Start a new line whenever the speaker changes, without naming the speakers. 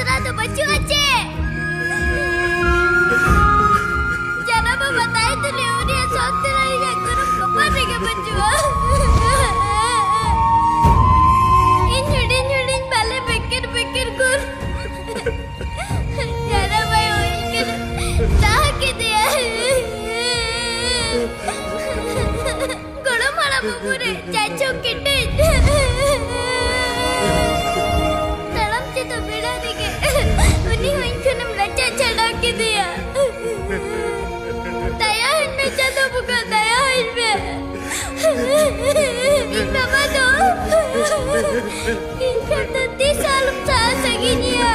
pasrah tuh baju aja. Jangan mau बताए तो ले उन्हें सोचते रहेगा गुरु कपड़ा रहेगा बच्चों. इन झुड़िन बाले बेकर गुरु. jangan mau इनके ताह के दिया. गुरु मारा बुबुरे चाचो किटे. दिया दया इनमें चलो बुका दया इनमें इनमें मतो इनका तो 30 साल साल सगी निया